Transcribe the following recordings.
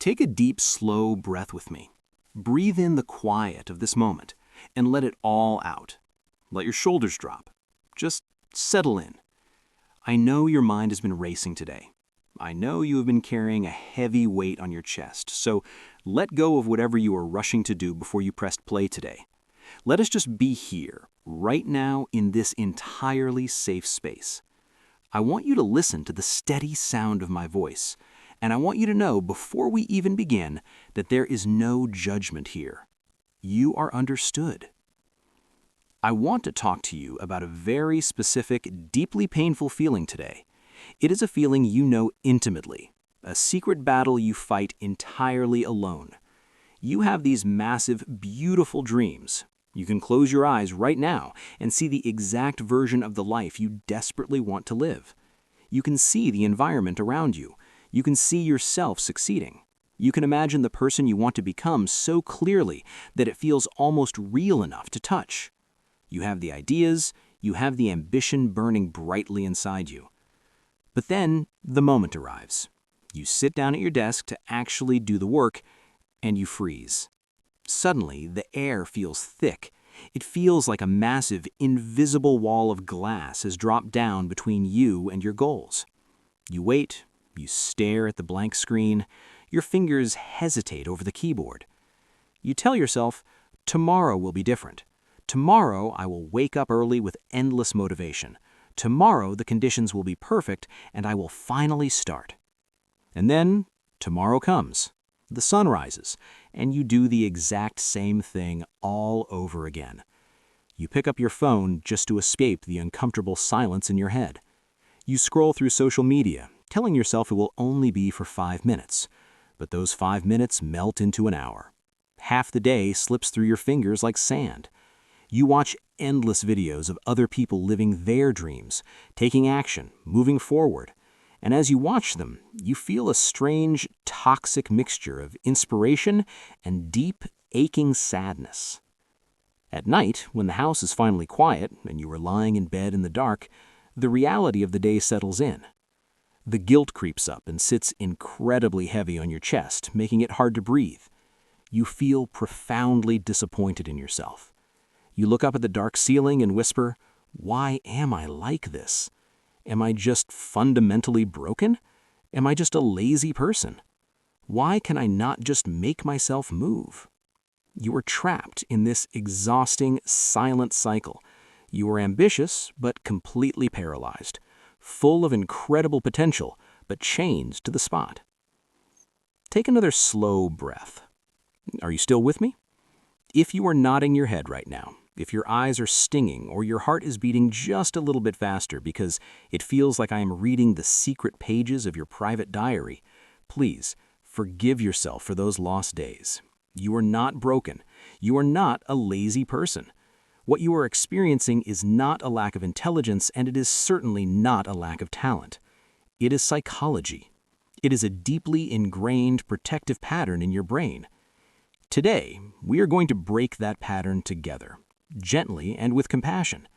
Take a deep, slow breath with me. Breathe in the quiet of this moment and let it all out. Let your shoulders drop. Just settle in. I know your mind has been racing today. I know you have been carrying a heavy weight on your chest, so let go of whatever you are rushing to do before you pressed play today. Let us just be here, right now, in this entirely safe space. I want you to listen to the steady sound of my voice, and I want you to know before we even begin that there is no judgment here. You are understood. I want to talk to you about a very specific, deeply painful feeling today. It is a feeling you know intimately, a secret battle you fight entirely alone. You have these massive, beautiful dreams. You can close your eyes right now and see the exact version of the life you desperately want to live. You can see the environment around you. You can see yourself succeeding. You can imagine the person you want to become so clearly that it feels almost real enough to touch. You have the ideas, you have the ambition burning brightly inside you. But then the moment arrives. You sit down at your desk to actually do the work, and you freeze. Suddenly, the air feels thick. It feels like a massive, invisible wall of glass has dropped down between you and your goals. You wait, you stare at the blank screen, your fingers hesitate over the keyboard. You tell yourself, tomorrow will be different. Tomorrow I will wake up early with endless motivation. Tomorrow the conditions will be perfect and I will finally start. And then tomorrow comes. The sun rises, and you do the exact same thing all over again. You pick up your phone just to escape the uncomfortable silence in your head. You scroll through social media, telling yourself it will only be for 5 minutes. But those 5 minutes melt into an hour. Half the day slips through your fingers like sand. You watch endless videos of other people living their dreams, taking action, moving forward. And as you watch them, you feel a strange, toxic mixture of inspiration and deep, aching sadness. At night, when the house is finally quiet and you are lying in bed in the dark, the reality of the day settles in. The guilt creeps up and sits incredibly heavy on your chest, making it hard to breathe. You feel profoundly disappointed in yourself. You look up at the dark ceiling and whisper, "Why am I like this? Am I just fundamentally broken? Am I just a lazy person? Why can I not just make myself move?" You are trapped in this exhausting, silent cycle. You are ambitious, but completely paralyzed, full of incredible potential, but chained to the spot. Take another slow breath. Are you still with me? If you are nodding your head right now, if your eyes are stinging or your heart is beating just a little bit faster because it feels like I am reading the secret pages of your private diary, please forgive yourself for those lost days. You are not broken. You are not a lazy person. What you are experiencing is not a lack of intelligence, and it is certainly not a lack of talent. It is psychology. It is a deeply ingrained protective pattern in your brain. Today, we are going to break that pattern together, gently and with compassion.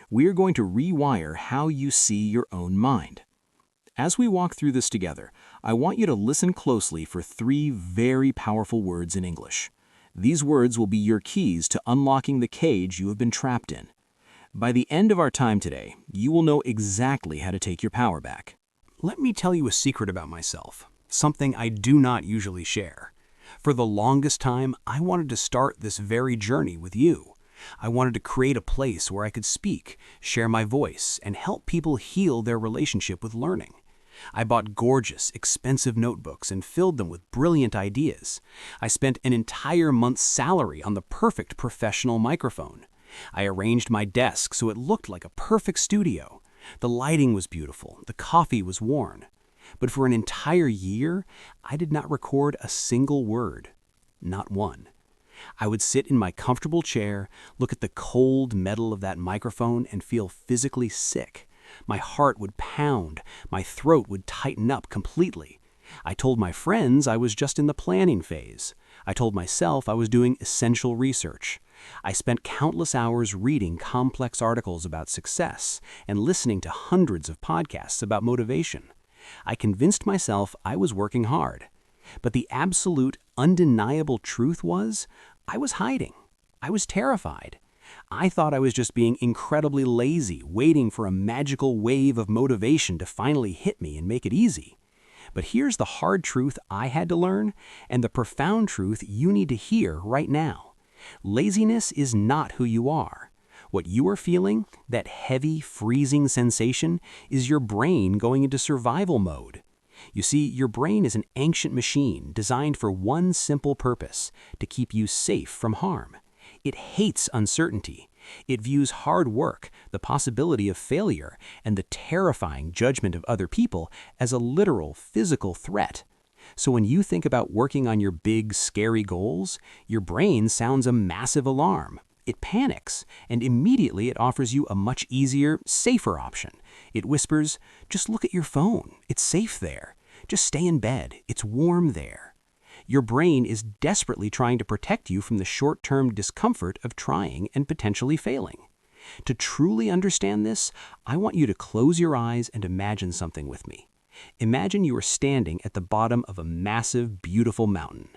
We are going to rewire how you see your own mind. As we walk through this together, I want you to listen closely for 3 very powerful words in English. These words will be your keys to unlocking the cage you have been trapped in. By the end of our time today, you will know exactly how to take your power back. Let me tell you a secret about myself, something I do not usually share. For the longest time, I wanted to start this very journey with you. I wanted to create a place where I could speak, share my voice, and help people heal their relationship with learning. I bought gorgeous, expensive notebooks and filled them with brilliant ideas. I spent an entire month's salary on the perfect professional microphone. I arranged my desk so it looked like a perfect studio. The lighting was beautiful, the coffee was warm. But for an entire year, I did not record a single word. Not one. I would sit in my comfortable chair, look at the cold metal of that microphone, and feel physically sick. My heart would pound, my throat would tighten up completely. I told my friends I was just in the planning phase. I told myself I was doing essential research. I spent countless hours reading complex articles about success and listening to hundreds of podcasts about motivation. I convinced myself I was working hard. But the absolute, undeniable truth was, I was hiding. I was terrified. I thought I was just being incredibly lazy, waiting for a magical wave of motivation to finally hit me and make it easy. But here's the hard truth I had to learn, and the profound truth you need to hear right now. Laziness is not who you are. What you are feeling, that heavy, freezing sensation, is your brain going into survival mode. You see, your brain is an ancient machine designed for one simple purpose, to keep you safe from harm. It hates uncertainty. It views hard work, the possibility of failure, and the terrifying judgment of other people as a literal physical threat. So when you think about working on your big, scary goals, your brain sounds a massive alarm. It panics, and immediately it offers you a much easier, safer option. It whispers, just look at your phone. It's safe there. Just stay in bed. It's warm there. Your brain is desperately trying to protect you from the short-term discomfort of trying and potentially failing. To truly understand this, I want you to close your eyes and imagine something with me. Imagine you are standing at the bottom of a massive, beautiful mountain.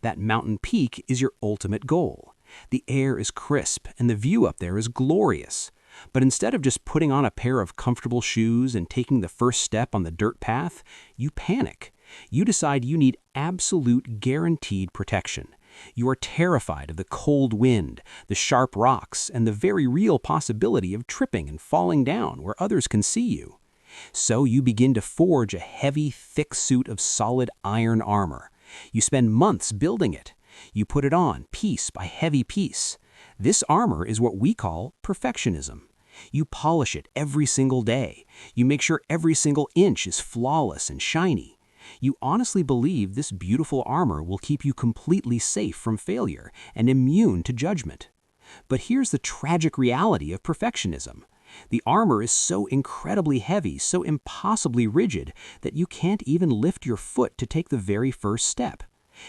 That mountain peak is your ultimate goal. The air is crisp and the view up there is glorious. But instead of just putting on a pair of comfortable shoes and taking the first step on the dirt path, you panic. You decide you need absolute guaranteed protection. You are terrified of the cold wind, the sharp rocks, and the very real possibility of tripping and falling down where others can see you. So you begin to forge a heavy, thick suit of solid iron armor. You spend months building it. You put it on piece by heavy piece. This armor is what we call perfectionism. You polish it every single day. You make sure every single inch is flawless and shiny. You honestly believe this beautiful armor will keep you completely safe from failure and immune to judgment. But here's the tragic reality of perfectionism. The armor is so incredibly heavy, so impossibly rigid, that you can't even lift your foot to take the very first step.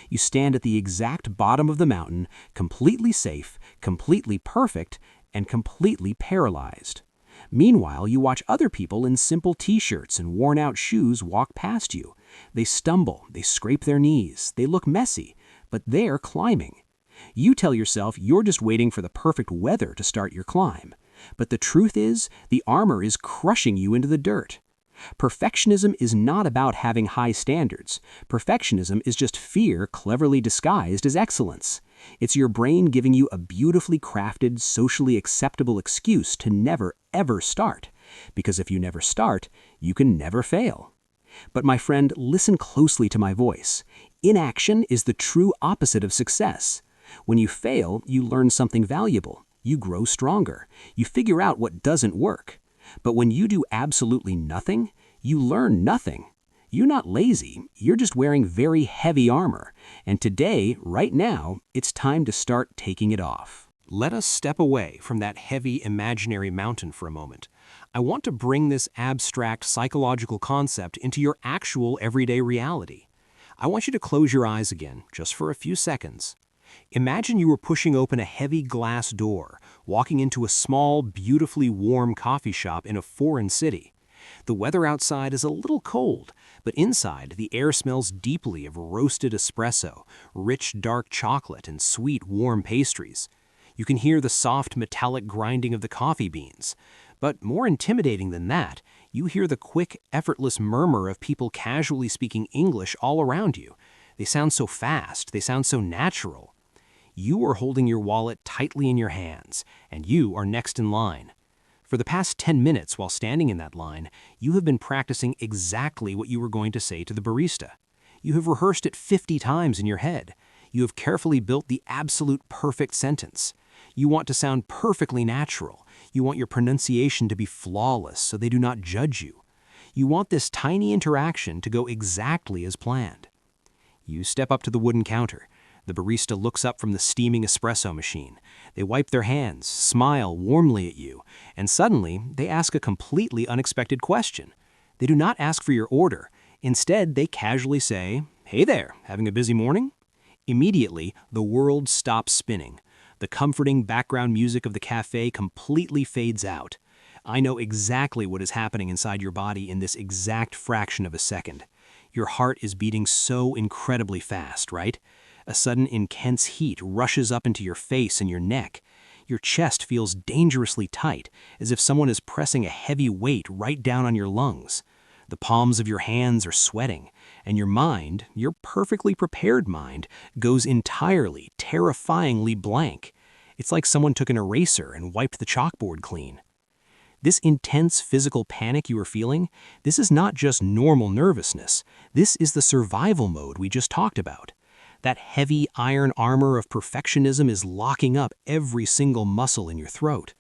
You stand at the exact bottom of the mountain, completely safe, completely perfect, and completely paralyzed. Meanwhile, you watch other people in simple t-shirts and worn-out shoes walk past you. They stumble, they scrape their knees, they look messy, but they're climbing. You tell yourself you're just waiting for the perfect weather to start your climb. But the truth is, the armor is crushing you into the dirt. Perfectionism is not about having high standards. Perfectionism is just fear cleverly disguised as excellence. It's your brain giving you a beautifully crafted, socially acceptable excuse to never, ever start. Because if you never start, you can never fail. But my friend, listen closely to my voice. Inaction is the true opposite of success. When you fail, you learn something valuable. You grow stronger. You figure out what doesn't work. But when you do absolutely nothing, you learn nothing. You're not lazy, you're just wearing very heavy armor. And today, right now, it's time to start taking it off. Let us step away from that heavy imaginary mountain for a moment. I want to bring this abstract psychological concept into your actual everyday reality. I want you to close your eyes again, just for a few seconds. Imagine you were pushing open a heavy glass door, walking into a small, beautifully warm coffee shop in a foreign city. The weather outside is a little cold, but inside the air smells deeply of roasted espresso, rich dark chocolate, and sweet warm pastries. You can hear the soft metallic grinding of the coffee beans. But more intimidating than that, you hear the quick, effortless murmur of people casually speaking English all around you. They sound so fast, they sound so natural. You are holding your wallet tightly in your hands, and you are next in line. For the past 10 minutes while standing in that line, you have been practicing exactly what you were going to say to the barista. You have rehearsed it 50 times in your head. You have carefully built the absolute perfect sentence. You want to sound perfectly natural. You want your pronunciation to be flawless so they do not judge you. You want this tiny interaction to go exactly as planned. You step up to the wooden counter. The barista looks up from the steaming espresso machine. They wipe their hands, smile warmly at you, and suddenly they ask a completely unexpected question. They do not ask for your order. Instead, they casually say, "Hey there, having a busy morning?" Immediately, the world stops spinning. The comforting background music of the cafe completely fades out. I know exactly what is happening inside your body in this exact fraction of a second. Your heart is beating so incredibly fast, right? A sudden intense heat rushes up into your face and your neck. Your chest feels dangerously tight, as if someone is pressing a heavy weight right down on your lungs. The palms of your hands are sweating, and your mind, your perfectly prepared mind, goes entirely, terrifyingly blank. It's like someone took an eraser and wiped the chalkboard clean. This intense physical panic you are feeling, this is not just normal nervousness. This is the survival mode we just talked about. That heavy iron armor of perfectionism is locking up every single muscle in your throat.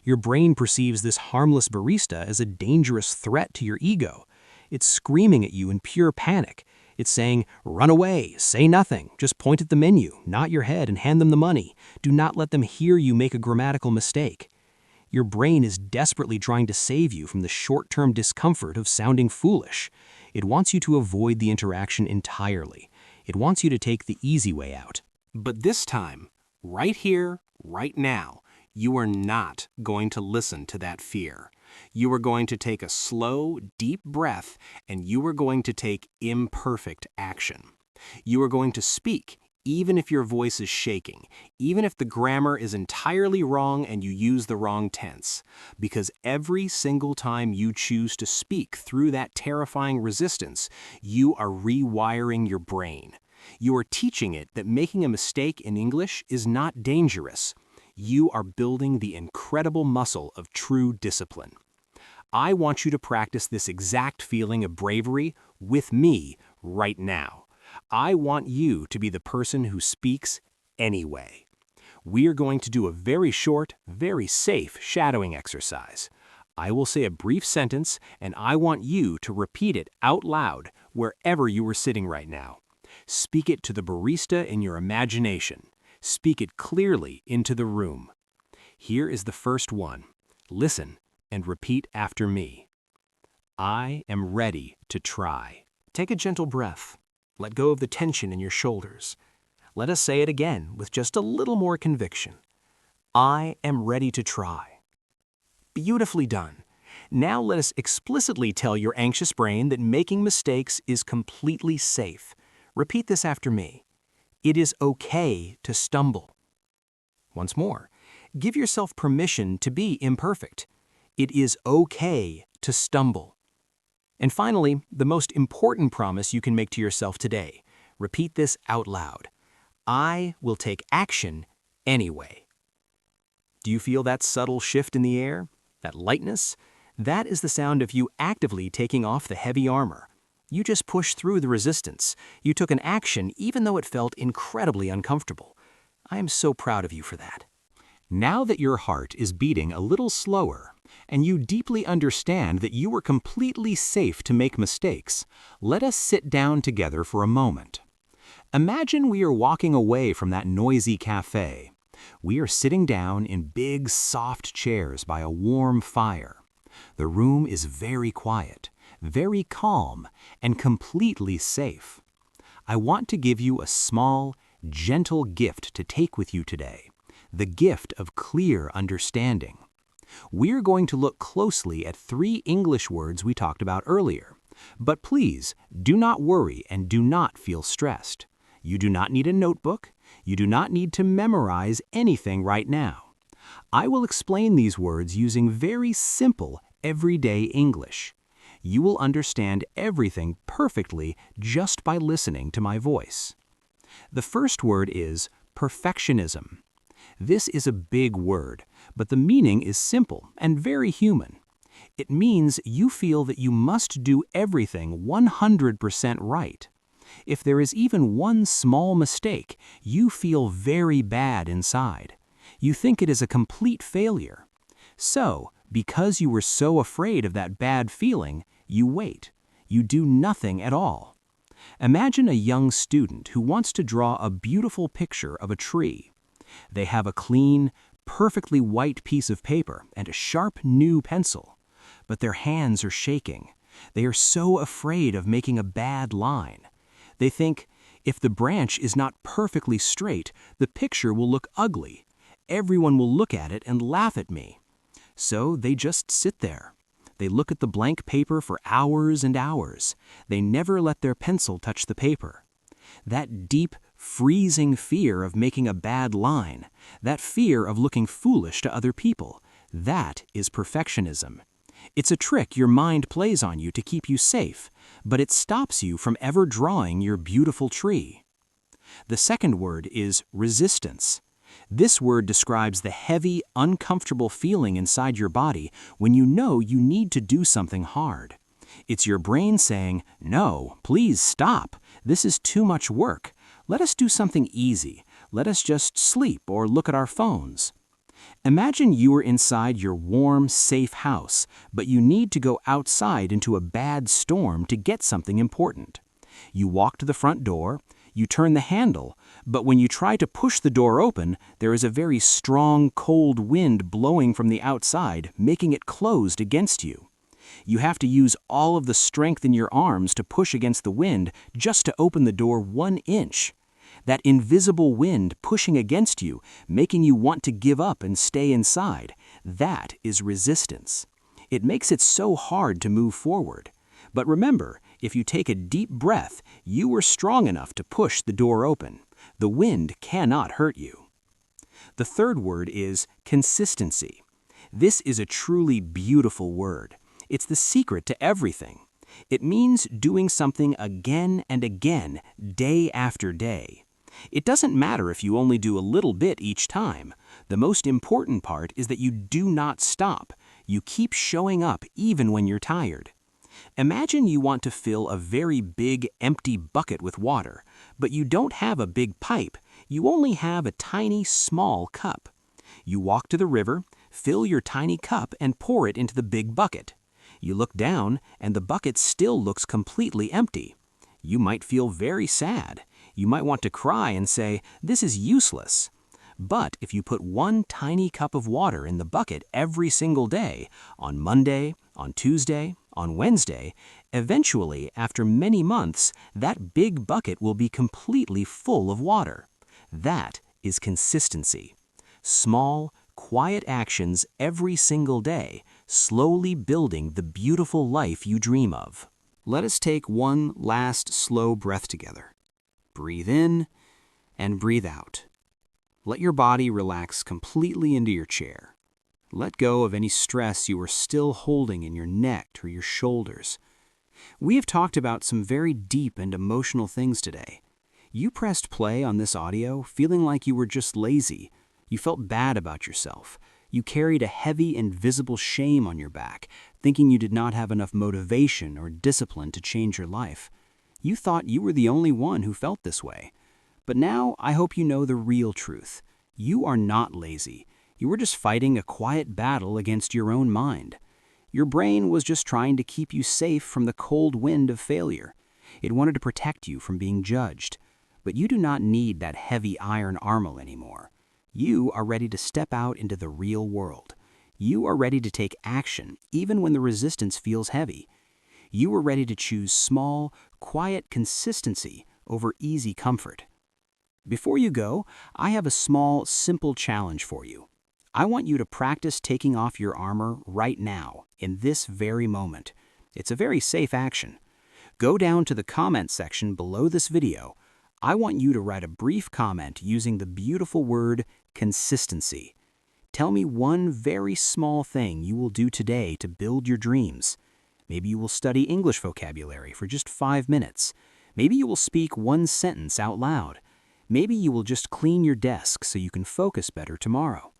Your brain perceives this harmless barista as a dangerous threat to your ego. It's screaming at you in pure panic. It's saying, run away, say nothing, just point at the menu, not your head, and hand them the money. Do not let them hear you make a grammatical mistake. Your brain is desperately trying to save you from the short-term discomfort of sounding foolish. It wants you to avoid the interaction entirely. It wants you to take the easy way out. But this time, right here, right now, you are not going to listen to that fear. You are going to take a slow, deep breath, and you are going to take imperfect action. You are going to speak, even if your voice is shaking, even if the grammar is entirely wrong and you use the wrong tense. Because every single time you choose to speak through that terrifying resistance, you are rewiring your brain. You are teaching it that making a mistake in English is not dangerous. You are building the incredible muscle of true discipline. I want you to practice this exact feeling of bravery with me right now. I want you to be the person who speaks anyway. We are going to do a very short, very safe shadowing exercise. I will say a brief sentence, and I want you to repeat it out loud wherever you are sitting right now. Speak it to the barista in your imagination. Speak it clearly into the room. Here is the first one. Listen and repeat after me. I am ready to try. Take a gentle breath. Let go of the tension in your shoulders. Let us say it again with just a little more conviction. I am ready to try. Beautifully done. Now let us explicitly tell your anxious brain that making mistakes is completely safe. Repeat this after me. It is okay to stumble. Once more, give yourself permission to be imperfect. It is okay to stumble. And finally, the most important promise you can make to yourself today. Repeat this out loud. I will take action anyway. Do you feel that subtle shift in the air? That lightness? That is the sound of you actively taking off the heavy armor. You just pushed through the resistance. You took an action even though it felt incredibly uncomfortable. I am so proud of you for that. Now that your heart is beating a little slower, and you deeply understand that you are completely safe to make mistakes, let us sit down together for a moment. Imagine we are walking away from that noisy cafe. We are sitting down in big, soft chairs by a warm fire. The room is very quiet, very calm, and completely safe. I want to give you a small, gentle gift to take with you today, the gift of clear understanding. We're going to look closely at 3 English words we talked about earlier. But please, do not worry and do not feel stressed. You do not need a notebook. You do not need to memorize anything right now. I will explain these words using very simple, everyday English. You will understand everything perfectly just by listening to my voice. The first word is perfectionism. This is a big word, but the meaning is simple and very human. It means you feel that you must do everything 100% right. If there is even one small mistake, you feel very bad inside. You think it is a complete failure. So, because you were so afraid of that bad feeling, you wait. You do nothing at all. Imagine a young student who wants to draw a beautiful picture of a tree. They have a clean, perfectly white piece of paper and a sharp new pencil. But their hands are shaking. They are so afraid of making a bad line. They think, if the branch is not perfectly straight, the picture will look ugly. Everyone will look at it and laugh at me. So they just sit there. They look at the blank paper for hours and hours. They never let their pencil touch the paper. That deep, freezing fear of making a bad line, that fear of looking foolish to other people, that is perfectionism. It's a trick your mind plays on you to keep you safe, but it stops you from ever drawing your beautiful tree. The second word is resistance. This word describes the heavy, uncomfortable feeling inside your body when you know you need to do something hard. It's your brain saying, "No, please stop. This is too much work. Let us do something easy. Let us just sleep or look at our phones." Imagine you are inside your warm, safe house, but you need to go outside into a bad storm to get something important. You walk to the front door, you turn the handle, but when you try to push the door open, there is a very strong, cold wind blowing from the outside, making it closed against you. You have to use all of the strength in your arms to push against the wind just to open the door 1 inch. That invisible wind pushing against you, making you want to give up and stay inside, that is resistance. It makes it so hard to move forward. But remember, if you take a deep breath, you are strong enough to push the door open. The wind cannot hurt you. The third word is consistency. This is a truly beautiful word. It's the secret to everything. It means doing something again and again, day after day. It doesn't matter if you only do a little bit each time. The most important part is that you do not stop. You keep showing up even when you're tired. Imagine you want to fill a very big, empty bucket with water, but you don't have a big pipe. You only have a tiny, small cup. You walk to the river, fill your tiny cup, and pour it into the big bucket. You look down, and the bucket still looks completely empty. You might feel very sad. You might want to cry and say, "This is useless." But if you put 1 tiny cup of water in the bucket every single day, on Monday, on Tuesday, on Wednesday, eventually, after many months, that big bucket will be completely full of water. That is consistency. Small, quiet actions every single day, slowly building the beautiful life you dream of. Let us take one last slow breath together. Breathe in and breathe out. Let your body relax completely into your chair. Let go of any stress you are still holding in your neck or your shoulders. We have talked about some very deep and emotional things today. You pressed play on this audio feeling like you were just lazy. You felt bad about yourself. You carried a heavy, invisible shame on your back, thinking you did not have enough motivation or discipline to change your life. You thought you were the only one who felt this way. But now I hope you know the real truth. You are not lazy. You were just fighting a quiet battle against your own mind. Your brain was just trying to keep you safe from the cold wind of failure. It wanted to protect you from being judged. But you do not need that heavy iron armor anymore. You are ready to step out into the real world. You are ready to take action even when the resistance feels heavy. You are ready to choose small, quiet consistency over easy comfort. Before you go, I have a small, simple challenge for you. I want you to practice taking off your armor right now, in this very moment. It's a very safe action. Go down to the comment section below this video. I want you to write a brief comment using the beautiful word consistency. Tell me one very small thing you will do today to build your dreams. Maybe you will study English vocabulary for just 5 minutes. Maybe you will speak one sentence out loud. Maybe you will just clean your desk so you can focus better tomorrow.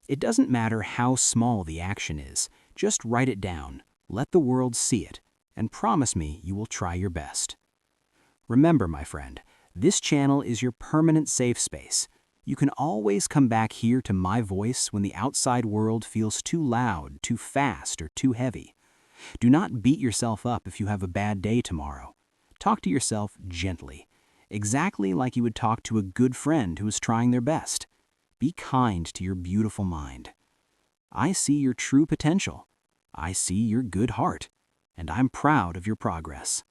It doesn't matter how small the action is. Just write it down, let the world see it, and promise me you will try your best. Remember, my friend, this channel is your permanent safe space. You can always come back here to my voice when the outside world feels too loud, too fast, or too heavy. Do not beat yourself up if you have a bad day tomorrow. Talk to yourself gently, exactly like you would talk to a good friend who is trying their best. Be kind to your beautiful mind. I see your true potential. I see your good heart, and I'm proud of your progress.